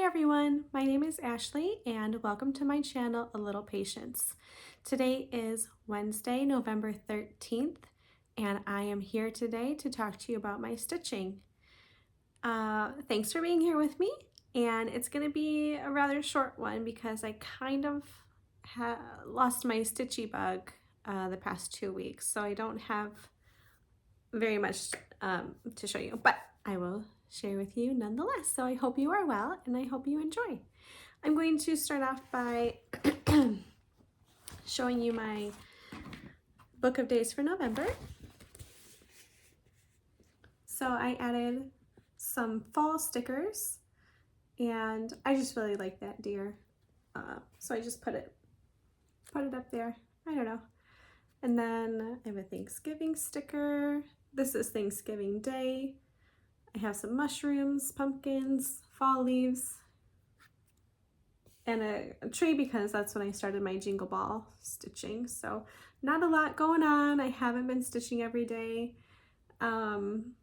everyone, my name is Ashley and welcome to my channel, A Little Patience. Today is Wednesday, November 13th, and I am here today to talk to you about my stitching. Thanks for being here with me, and it's going to be a rather short one because I kind of lost my stitchy bug the past 2 weeks, so I don't have very much to show you, but I will share with you nonetheless. So I hope you are well and I hope you enjoy. I'm going to start off by showing you my book of days for November. So I added some fall stickers and I just really like that deer. So I just put it up there. I don't know. And then I have a Thanksgiving sticker. This is Thanksgiving Day. I have some mushrooms, pumpkins, fall leaves, and a tree because that's when I started my Jingle Ball stitching. So not a lot going on. I haven't been stitching every day. And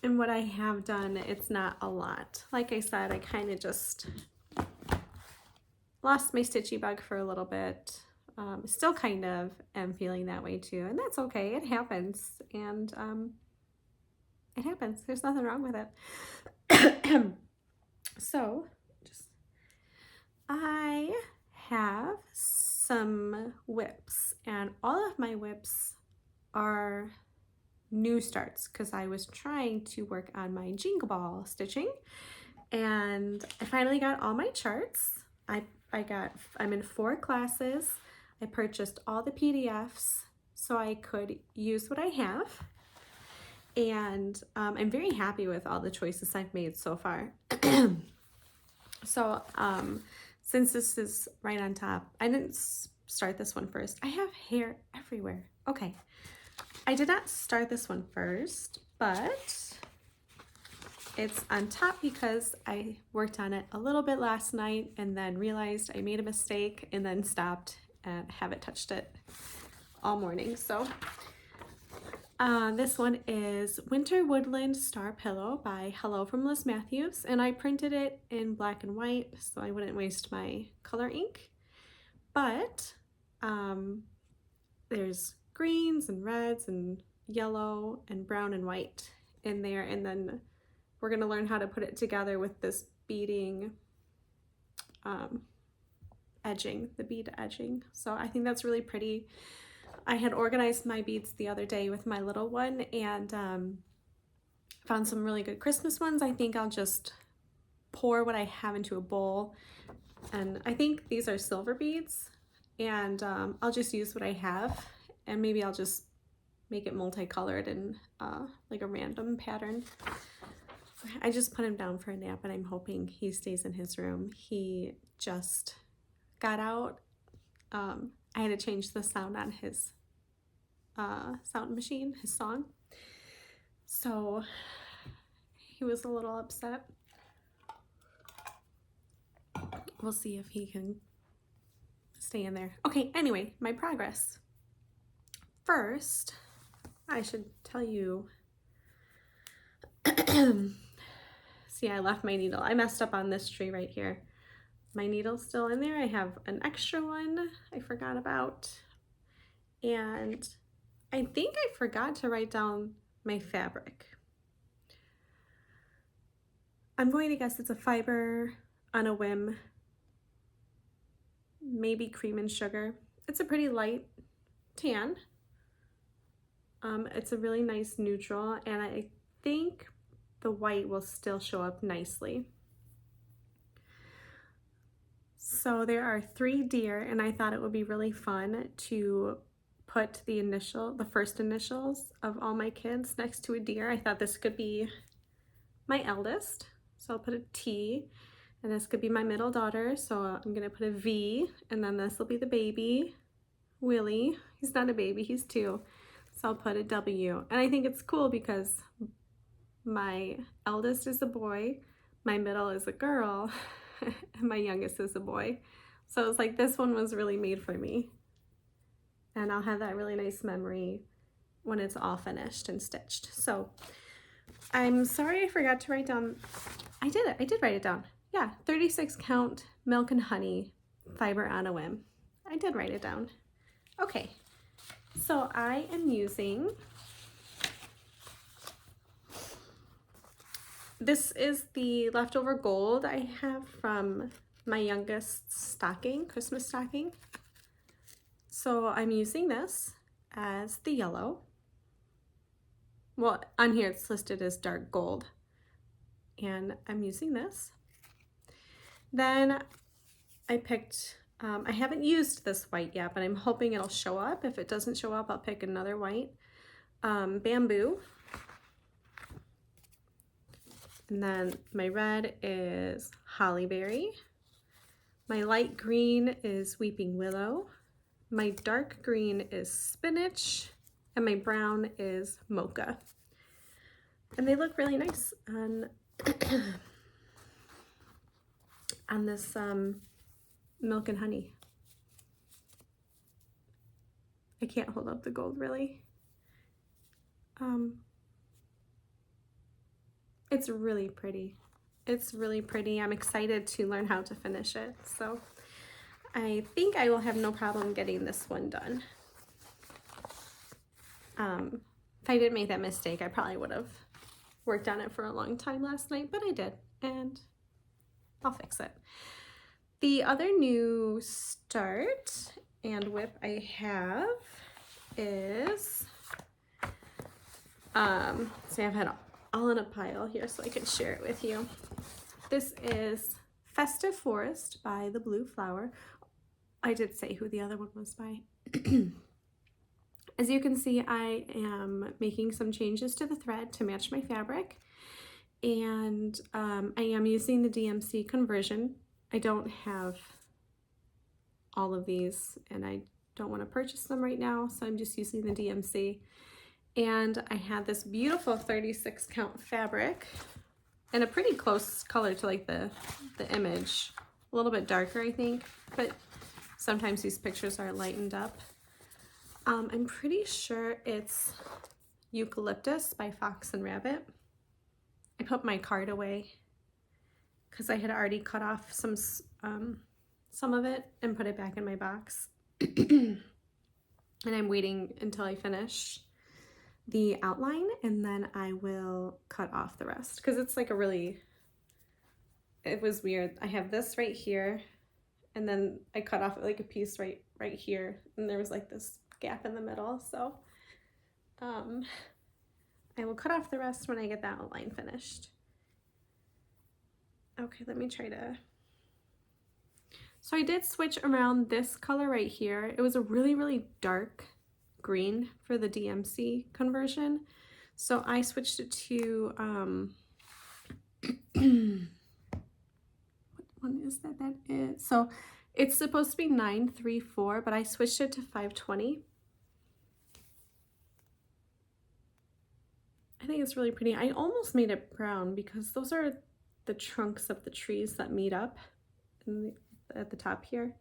what I have done, it's not a lot. Like I said, I kind of just lost my stitchy bug for a little bit. Still kind of am feeling that way too, and that's okay. It happens, and it happens. There's nothing wrong with it. So, I have some whips, and all of my whips are new starts because I was trying to work on my Jingle Ball stitching, and I finally got all my charts. I'm in 4 classes. I purchased all the PDFs so I could use what I have. And I'm very happy with all the choices I've made so far. So since this is right on top, I didn't start this one first. I have hair everywhere. Okay, I did not start this one first, but it's on top because I worked on it a little bit last night and then realized I made a mistake and then stopped and haven't touched it all morning. So this one is Winter Woodland Star Pillow by Hello from Liz Matthews, and I printed it in black and white so I wouldn't waste my color ink. But there's greens and reds and yellow and brown and white in there, and then we're going to learn how to put it together with this beading edging, the bead edging. So I think that's really pretty. I had organized my beads the other day with my little one and found some really good Christmas ones. I think I'll just pour what I have into a bowl, and I think these are silver beads, and I'll just use what I have, and maybe I'll just make it multicolored and like a random pattern. I just put him down for a nap and I'm hoping he stays in his room. He just got out. I had to change the sound on his sound machine, his song. So he was a little upset. We'll see if he can stay in there. Okay, anyway, my progress. First, I should tell you, see, I left my needle. I messed up on this tree right here. My needle's still in there. I have an extra one I forgot about. And I think I forgot to write down my fabric. I'm going to guess it's a fiber on a whim, maybe cream and sugar. It's a pretty light tan. It's a really nice neutral, and I think the white will still show up nicely. So there are 3 deer, and I thought it would be really fun to put the first initials of all my kids next to a deer. I thought this could be my eldest, so I'll put a T, and this could be my middle daughter, so I'm gonna put a V, and then this will be the baby, Willie. He's not a baby, he's 2, so I'll put a W. And I think it's cool because my eldest is a boy, my middle is a girl, and my youngest is a boy. So it's like this one was really made for me. And I'll have that really nice memory when it's all finished and stitched. So I'm sorry I forgot to write down. I did write it down. Yeah, 36 count milk and honey fiber on a whim. I did write it down. Okay, so I am using, this is the leftover gold I have from my youngest stocking, Christmas stocking. So I'm using this as the yellow. Well, on here it's listed as dark gold. And I'm using this. Then I picked, I haven't used this white yet, but I'm hoping it'll show up. If it doesn't show up, I'll pick another white. Bamboo. And then my red is hollyberry. My light green is weeping willow. My dark green is spinach. And my brown is mocha. And they look really nice on, on this milk and honey. I can't hold up the gold really. It's really pretty. It's really pretty. I'm excited to learn how to finish it. So I think I will have no problem getting this one done. If I didn't make that mistake, I probably would have worked on it for a long time last night, but I did, and I'll fix it. The other new start and whip I have is, see, I've had it all in a pile here so I can share it with you. This is Festive Forest by The Blue Flower. I did say who the other one was by. As you can see, I am making some changes to the thread to match my fabric, and I am using the DMC conversion. I don't have all of these and I don't want to purchase them right now, so I'm just using the DMC. And I had this beautiful 36 count fabric and a pretty close color to like the image, a little bit darker I think, but sometimes these pictures are lightened up. I'm pretty sure it's Eucalyptus by Fox and Rabbit. I put my card away because I had already cut off some of it and put it back in my box. And I'm waiting until I finish the outline and then I will cut off the rest because it's like a really, it was weird. I have this right here and then I cut off like a piece right here and there was like this gap in the middle, so I will cut off the rest when I get that outline finished. Okay, let me try to, so I did switch around this color right here. It was a really dark green for the DMC conversion, so I switched it to what one is that? That is, so it's supposed to be 934, but I switched it to 520. I think it's really pretty. I almost made it brown because those are the trunks of the trees that meet up at the top here.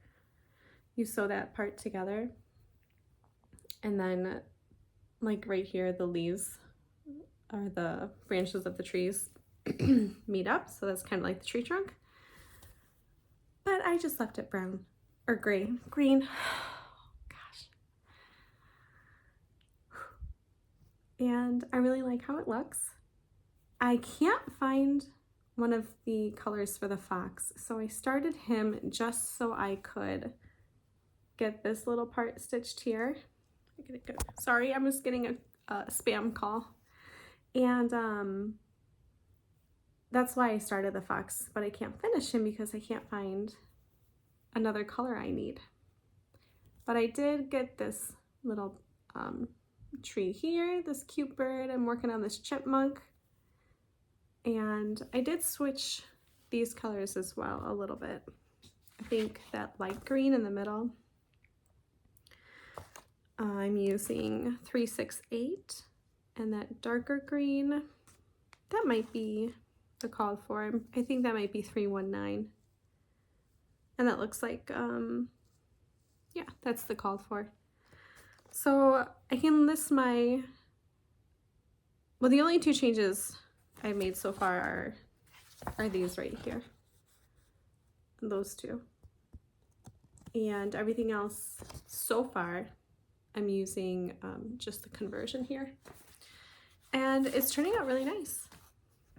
You sew that part together. And then like right here, the leaves are the branches of the trees meet up. So that's kind of like the tree trunk. But I just left it brown or gray, green. Gosh. And I really like how it looks. I can't find one of the colors for the fox, so I started him just so I could get this little part stitched here. Sorry, I'm just getting a spam call. And that's why I started the fox, but I can't finish him because I can't find another color I need. But I did get this little tree here, this cute bird. I'm working on this chipmunk. And I did switch these colors as well a little bit. I think that light green in the middle, I'm using 368, and that darker green, that might be the called for. I think that might be 319. And that looks like, yeah, that's the called for. So I can list my, well, the only two changes I've made so far are these right here. those two. And everything else so far, I'm using just the conversion here. And it's turning out really nice.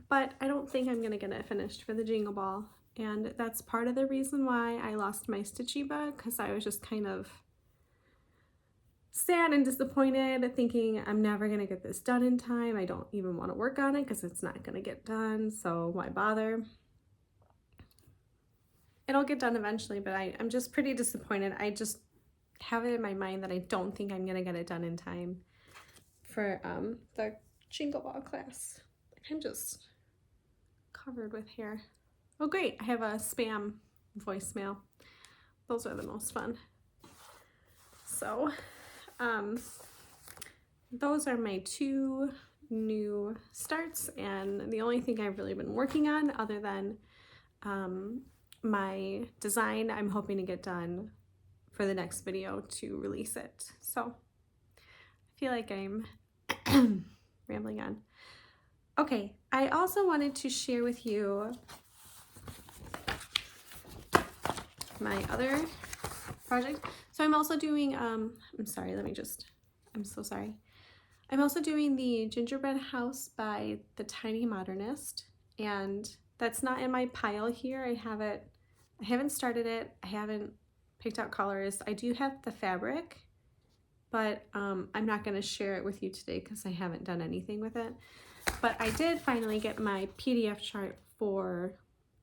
But I don't think I'm gonna get it finished for the Jingle Ball. And that's part of the reason why I lost my Stitchy bug, because I was just kind of sad and disappointed, thinking I'm never gonna get this done in time. I don't even want to work on it because it's not gonna get done, so why bother? It'll get done eventually, but I'm just pretty disappointed. I just have it in my mind that I don't think I'm gonna get it done in time for the Jingle Ball class. I'm just covered with hair. Oh great, I have a spam voicemail. Those are the most fun. So those are my 2 new starts, and the only thing I've really been working on other than my design, I'm hoping to get done for the next video to release it. So I feel like I'm rambling on. Okay, I also wanted to share with you my other project. So I'm also doing, I'm so sorry. I'm also doing the Gingerbread House by the Tiny Modernist, and that's not in my pile here. I haven't started it. I haven't picked out colors. I do have the fabric, but I'm not gonna share it with you today because I haven't done anything with it. But I did finally get my PDF chart for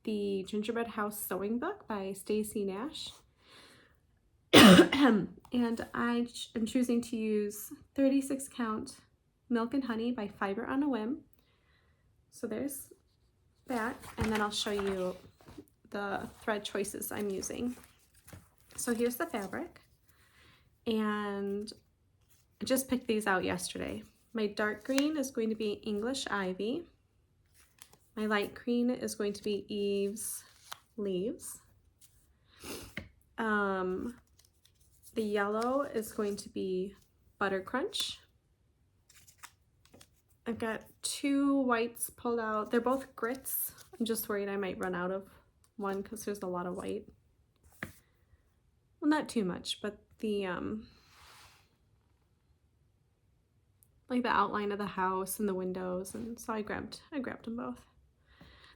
the Gingerbread House Sewing Book by Stacy Nash. And I am choosing to use 36 count Milk and Honey by Fiber on a Whim. So there's that, and then I'll show you the thread choices I'm using. So here's the fabric, and I just picked these out yesterday. My dark green is going to be English Ivy. My light green is going to be Eve's Leaves. The yellow is going to be Butter Crunch. I've got 2 whites pulled out. They're both grits. I'm just worried I might run out of one because there's a lot of white. Well, not too much, but the like the outline of the house and the windows, and so I grabbed them both.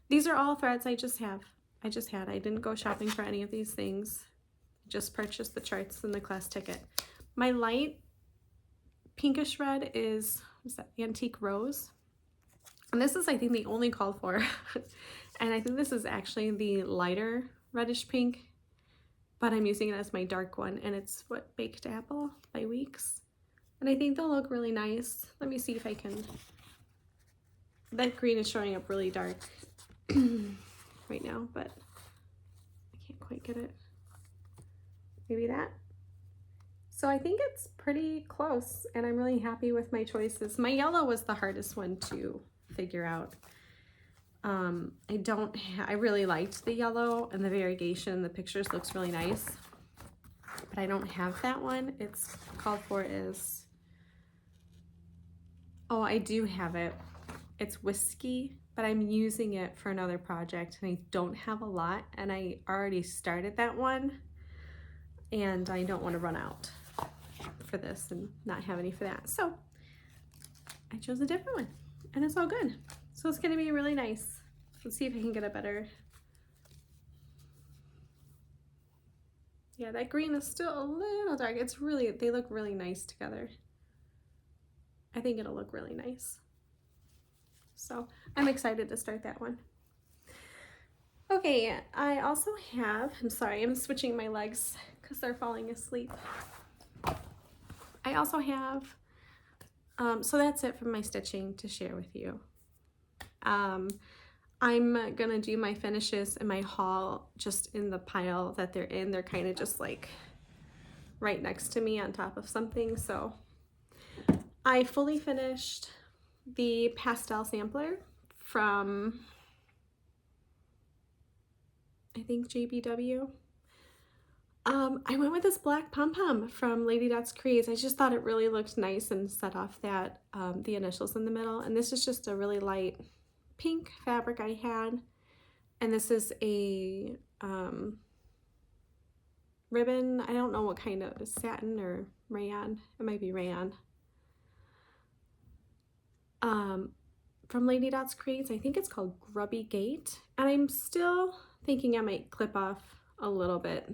These are all threads I just had. I didn't go shopping for any of these things. Just purchased the charts and the class ticket. My light pinkish red is, what's that, Antique Rose. And this is, I think, the only called for. And I think this is actually the lighter reddish pink, but I'm using it as my dark one, and it's what, Baked Apple by Weeks. And I think they'll look really nice. Let me see if I can, that green is showing up really dark right now, but I can't quite get it. Maybe that. So I think it's pretty close, and I'm really happy with my choices. My yellow was the hardest one to figure out. I really liked the yellow, and the variegation, the pictures looks really nice, but I don't have that one. It's called for is, oh, I do have it. It's Whiskey, but I'm using it for another project, and I don't have a lot, and I already started that one, and I don't want to run out for this and not have any for that. So I chose a different one, and it's all good. So it's going to be really nice. Let's see if I can get a better. Yeah, that green is still a little dark. It's really, they look really nice together. I think it'll look really nice. So I'm excited to start that one. Okay, I also have, I'm sorry, I'm switching my legs because they're falling asleep. I also have, so that's it for my stitching to share with you. I'm gonna do my finishes in my haul just in the pile that they're in. They're kind of just like right next to me on top of something. So I fully finished the pastel sampler from, I think, JBW. I went with this black pom-pom from Lady Dots Creates. I just thought it really looked nice and set off that the initials in the middle. And this is just a really light pink fabric I had. And this is a ribbon. I don't know what kind of satin or rayon. It might be rayon. From Lady Dots Creates. I think it's called Grubby Gate. And I'm still thinking I might clip off a little bit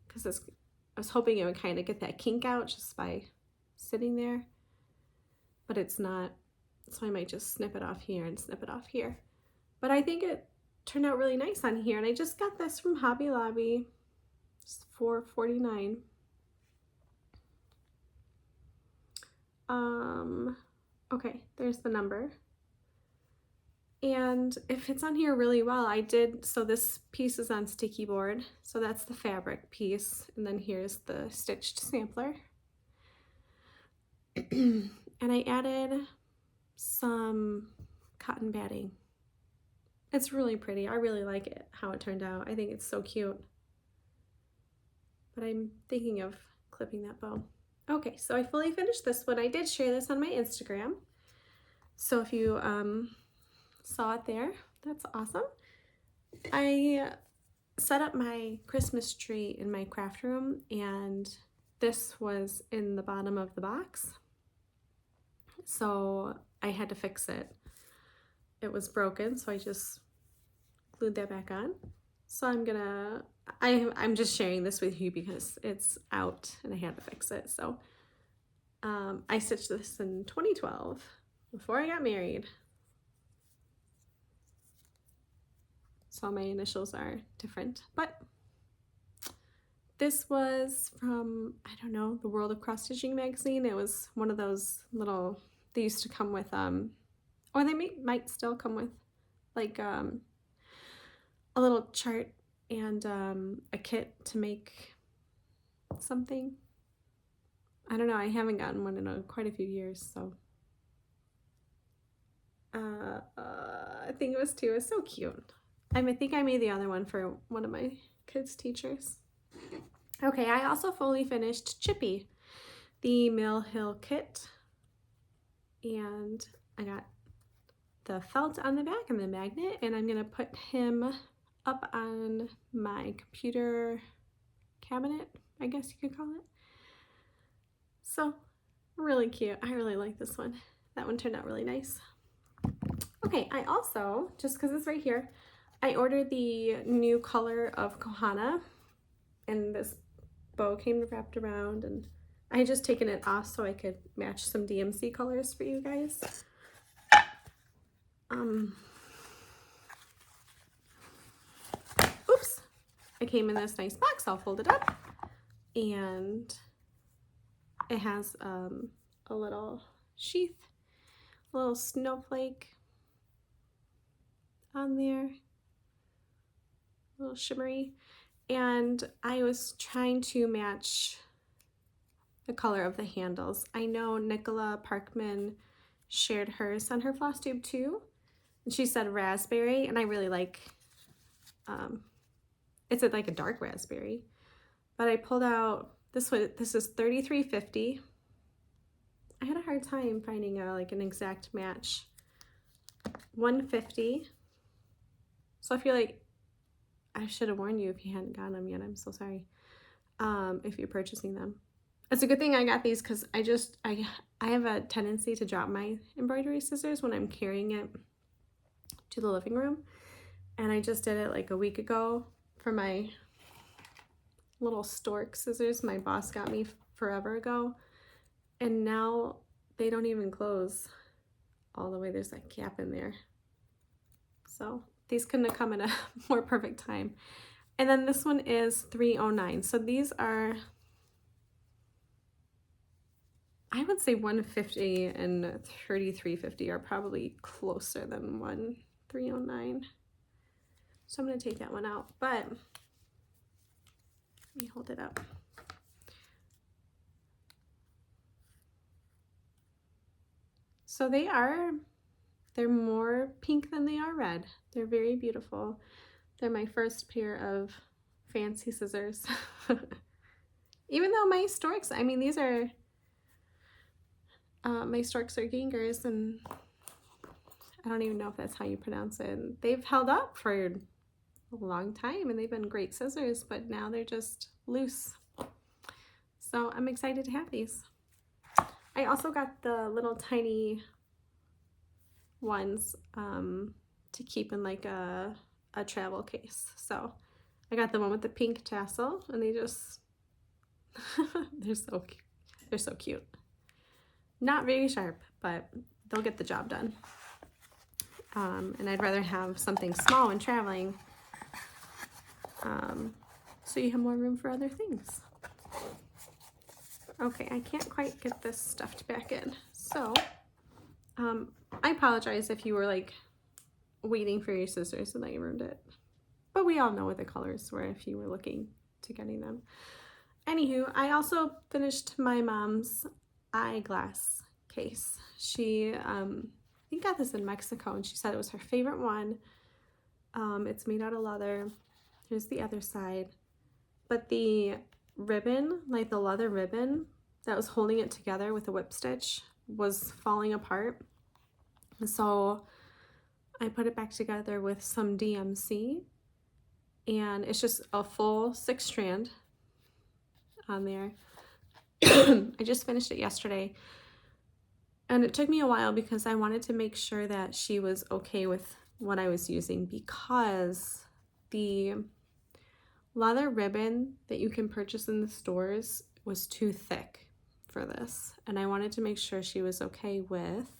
because I was hoping it would kind of get that kink out just by sitting there. But it's not. So I might just snip it off here and snip it off here. But I think it turned out really nice on here. And I just got this from Hobby Lobby. It's $4.49. Okay, there's the number. And it fits on here really well. So this piece is on sticky board. So that's the fabric piece. And then here's the stitched sampler. And I added some cotton batting. It's really pretty. I really like it, how it turned out. I think it's so cute. But I'm thinking of clipping that bow. Okay, so I fully finished this one. I did share this on my Instagram. So if you saw it there, that's awesome. I set up my Christmas tree in my craft room, and this was in the bottom of the box. So I had to fix it. It was broken, so I just glued that back on. So I'm just sharing this with you because it's out and I had to fix it. So I stitched this in 2012 before I got married. So my initials are different, but this was from, I don't know, the World of Cross Stitching magazine. It was one of those little, they used to come with, or they might still come with like a little chart and a kit to make something. I don't know, I haven't gotten one in quite a few years, so. I think it was 2. It was so cute. I think I made the other one for one of my kids' teachers. Okay, I also fully finished Chippy, the Mill Hill kit. And I got the felt on the back and the magnet, and I'm gonna put him up on my computer cabinet, I guess you could call it. So, really cute. I really like this one. That one turned out really nice. Okay, I also, just because it's right here, I ordered the new color of Kohana, and this bow came wrapped around, and I had just taken it off so I could match some DMC colors for you guys. Oops, it came in this nice box. I'll fold it up, and it has a little sheath, a little snowflake on there, a little shimmery, and I was trying to match the color of the handles. I know Nicola Parkman shared hers on her Flosstube too, and she said raspberry, and I really like, it's like a dark raspberry, but I pulled out this one. This is $33.50. I had a hard time finding like an exact match. $150. So I feel like I should have warned you if you hadn't gotten them yet. I'm so sorry. If you're purchasing them. It's a good thing I got these because I have a tendency to drop my embroidery scissors when I'm carrying it to the living room. And I just did it like a week ago for my little stork scissors my boss got me forever ago. And now they don't even close all the way. There's that gap in there. So these couldn't have come at a more perfect time. And then this one is $309. So these are, I would say $150 and $33.50 are probably closer than $309. So I'm going to take that one out, but let me hold it up. So they're more pink than they are red. They're very beautiful. They're my first pair of fancy scissors. Even though my storks, I mean, these are, my storks are gingers, and I don't even know if that's how you pronounce it. They've held up for a long time, and they've been great scissors, but now they're just loose. So I'm excited to have these. I also got the little tiny ones to keep in like a travel case. So I got the one with the pink tassel, and they just they're so cute. They're so cute. Not very sharp, but they'll get the job done. And I'd rather have something small when traveling, so you have more room for other things. Okay, I can't quite get this stuffed back in. So I apologize if you were like waiting for your scissors and I ruined it. But we all know what the colors were if you were looking to getting them. Anywho, I also finished my mom's eyeglass case. She, I think got this in Mexico, and she said it was her favorite one. It's made out of leather. Here's the other side. But the ribbon, like the leather ribbon that was holding it together with a whip stitch, was falling apart. So I put it back together with some DMC, and it's just a full 6-strand on there. I just finished it yesterday, and it took me a while because I wanted to make sure that she was okay with what I was using, because the leather ribbon that you can purchase in the stores was too thick for this, and I wanted to make sure she was okay with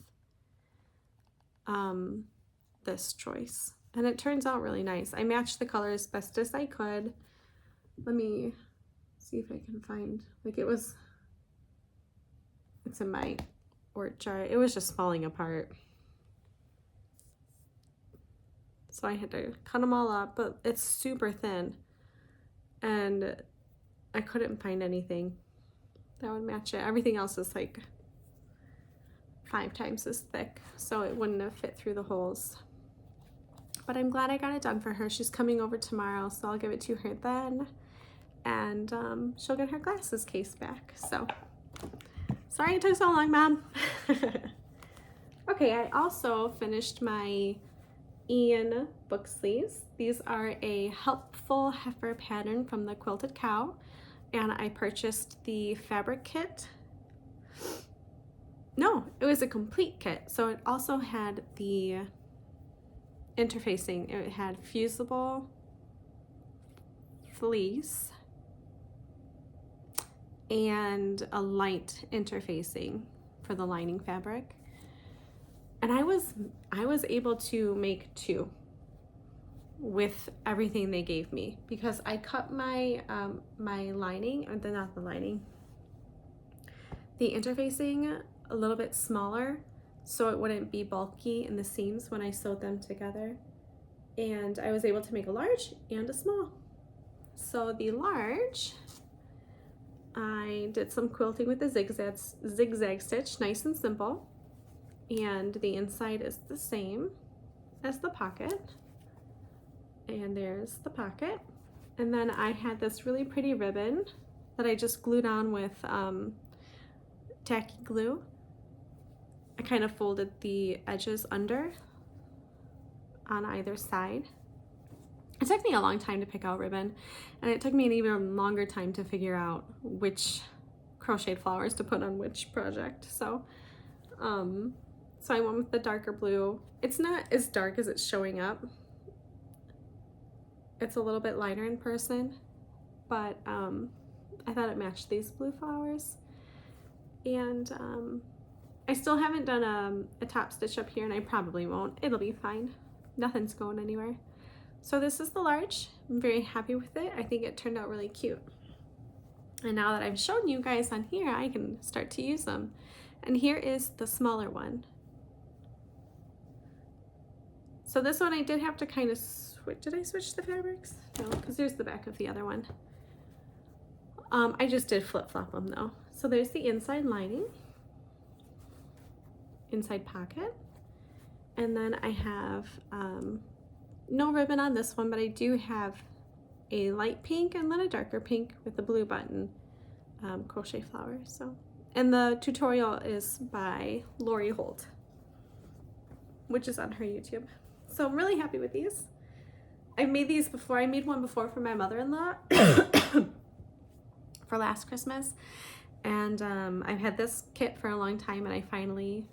this choice. And it turns out really nice. I matched the colors best as I could. Let me see if I can find, like, it's in my org jar. It was just falling apart, so I had to cut them all up, but it's super thin, and I couldn't find anything that would match it. Everything else is like 5 times as thick, so it wouldn't have fit through the holes. But I'm glad I got it done for her. She's coming over tomorrow, so I'll give it to her then, and she'll get her glasses case back. So sorry it took so long, Mom. Okay, I also finished my Ian book sleeves. These are a helpful heifer pattern from the Quilted Cow, and I purchased the fabric kit. No, it was a complete kit. So it also had the interfacing. It had fusible fleece and a light interfacing for the lining fabric. And I was able to make 2 with everything they gave me, because I cut my my lining, or not the lining, the interfacing a little bit smaller so it wouldn't be bulky in the seams when I sewed them together. And I was able to make a large and a small. So the large, I did some quilting with the zigzag stitch, nice and simple. And the inside is the same as the pocket. And there's the pocket. And then I had this really pretty ribbon that I just glued on with tacky glue. I kind of folded the edges under on either side. It took me a long time to pick out ribbon, and it took me an even longer time to figure out which crocheted flowers to put on which project. So so I went with the darker blue. It's not as dark as it's showing up. It's a little bit lighter in person, but I thought it matched these blue flowers. And I still haven't done a top stitch up here, and I probably won't. It'll be fine. Nothing's going anywhere. So this is the large. I'm very happy with it. I think it turned out really cute. And now that I've shown you guys on here, I can start to use them. And here is the smaller one. So this one I did have to kind of switch. Did I switch the fabrics? No, because there's the back of the other one. I just did flip-flop them though. So there's the inside lining, inside pocket, and then I have no ribbon on this one, but I do have a light pink and then a darker pink with the blue button crochet flowers. So, and the tutorial is by Lori Holt, which is on her YouTube. So I'm really happy with these. I made these before. I made one before for my mother-in-law for last Christmas. And I've had this kit for a long time, and I finally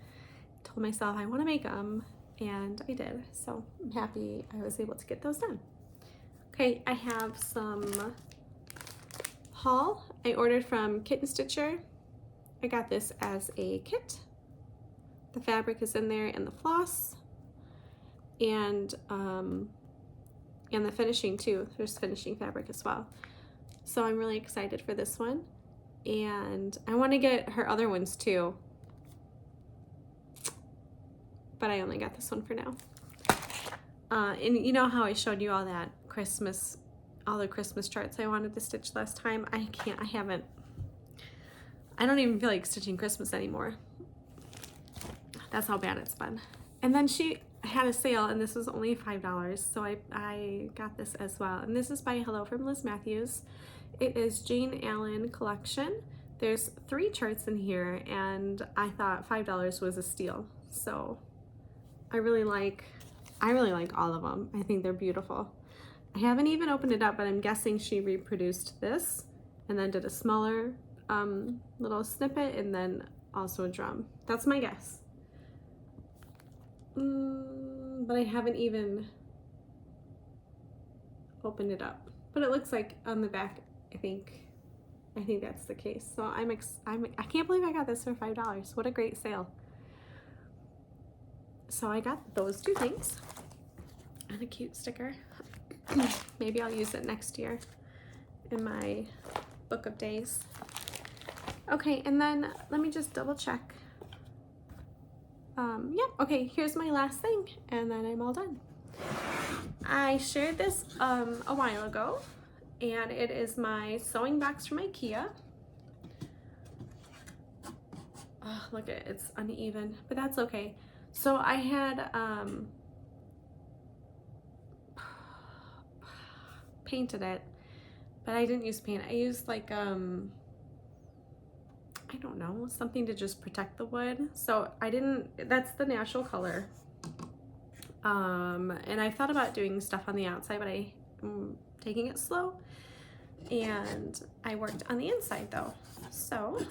told myself I want to make them, and I did. So I'm happy I was able to get those done. Okay, I have some haul I ordered from Kitten Stitcher. I got this as a kit. The fabric is in there, and the floss, and the finishing too. There's finishing fabric as well. So I'm really excited for this one, and I want to get her other ones too, but I only got this one for now. And you know how I showed you all that Christmas, all the Christmas charts I wanted to stitch last time? I don't even feel like stitching Christmas anymore. That's how bad it's been. And then she had a sale, and this was only $5, so I got this as well. And this is by Hello from Liz Matthews. It is Jane Allen collection. There's 3 charts in here, and I thought $5 was a steal. So I really like all of them. I think they're beautiful. I haven't even opened it up, but I'm guessing she reproduced this and then did a smaller little snippet and then also a drum. That's my guess. But I haven't even opened it up. But it looks like on the back, I think that's the case. So I can't believe I got this for $5. What a great sale. So I got those 2 things and a cute sticker. Maybe I'll use it next year in my book of days. Okay, and then let me just double check. Yep, okay, here's my last thing, and then I'm all done. I shared this a while ago, and it is my sewing box from IKEA. Oh, look at it, it's uneven, but that's okay. So I had painted it, but I didn't use paint. I used like I don't know, something to just protect the wood. So that's the natural color. And I thought about doing stuff on the outside, but I'm taking it slow. And I worked on the inside though. So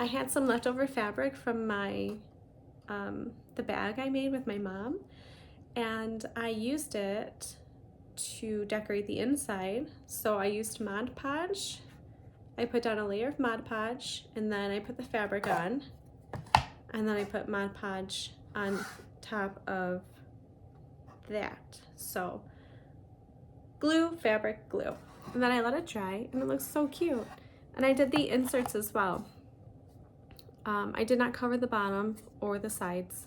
I had some leftover fabric from my the bag I made with my mom, and I used it to decorate the inside. So I used Mod Podge. I put down a layer of Mod Podge, and then I put the fabric on, and then I put Mod Podge on top of that. So glue, fabric, glue. And then I let it dry, and it looks so cute. And I did the inserts as well. I did not cover the bottom or the sides,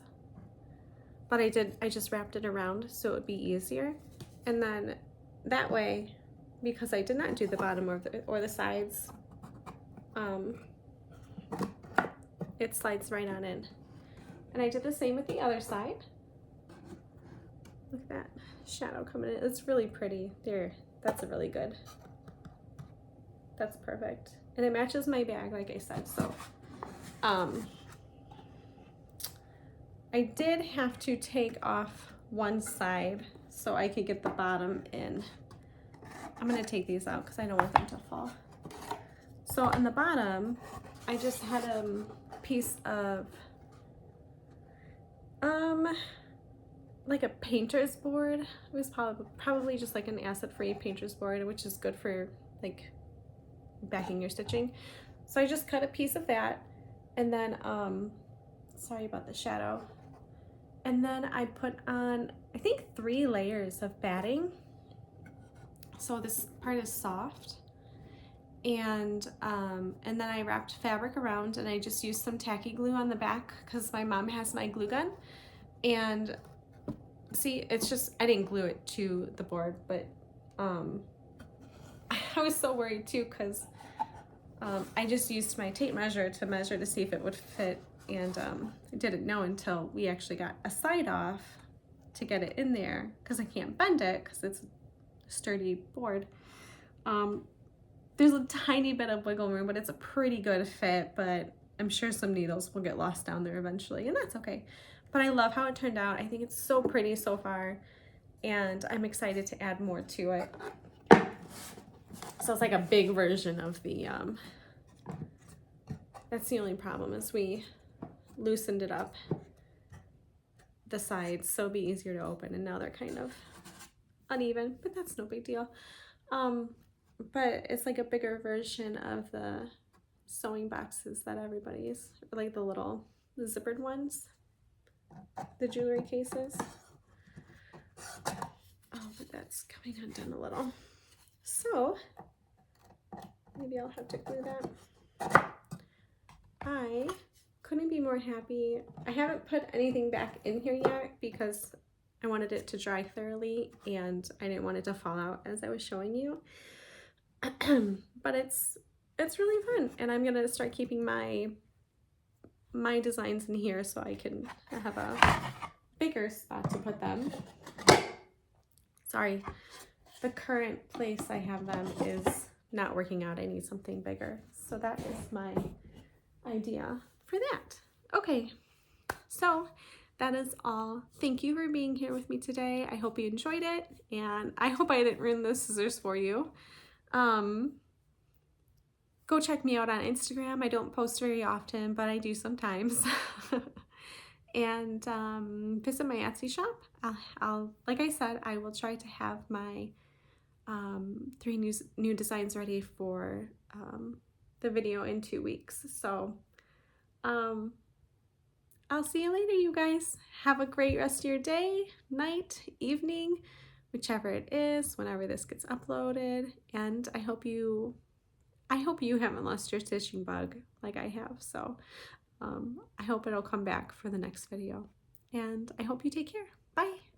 but I just wrapped it around so it would be easier. And then that way, because I did not do the bottom or the sides, it slides right on in. And I did the same with the other side. Look at that shadow coming in. It's really pretty. There, that's a really good. That's perfect. And it matches my bag, like I said, so. I did have to take off one side so I could get the bottom in. I'm gonna take these out because I don't want them to fall. So on the bottom, I just had a piece of like a painter's board. It was probably just like an acid-free painter's board, which is good for like backing your stitching. So I just cut a piece of that, and then sorry about the shadow. And then I put on, I think, 3 layers of batting. So this part is soft. And then I wrapped fabric around, and I just used some tacky glue on the back because my mom has my glue gun. And see, it's just, I didn't glue it to the board, but I was so worried too because I just used my tape measure to see if it would fit. And I didn't know until we actually got a side off to get it in there, because I can't bend it because it's a sturdy board. There's a tiny bit of wiggle room, but it's a pretty good fit. But I'm sure some needles will get lost down there eventually, and that's okay. But I love how it turned out. I think it's so pretty so far, and I'm excited to add more to it. So it's like a big version of the, that's the only problem, is we loosened it up, the sides, so it'll be easier to open, and now they're kind of uneven, but that's no big deal. But it's like a bigger version of the sewing boxes that everybody's, like the little zippered ones, the jewelry cases. Oh, but that's coming undone a little. So maybe I'll have to glue that. I couldn't be more happy. I haven't put anything back in here yet because I wanted it to dry thoroughly and I didn't want it to fall out as I was showing you. But it's really fun, and I'm gonna start keeping my designs in here so I can have a bigger spot to put them. Sorry, the current place I have them is not working out. I need something bigger. So that is my idea for that. Okay, so that is all. Thank you for being here with me today. I hope you enjoyed it, and I hope I didn't ruin the scissors for you. Go check me out on Instagram. I don't post very often, but I do sometimes. And visit my Etsy shop. I'll, like I said, I will try to have my 3 new designs ready for the video in 2 weeks. So I'll see you later, you guys. Have a great rest of your day, night, evening, whichever it is, whenever this gets uploaded. And I hope you haven't lost your stitching bug like I have. So I hope it'll come back for the next video. And I hope you take care. Bye.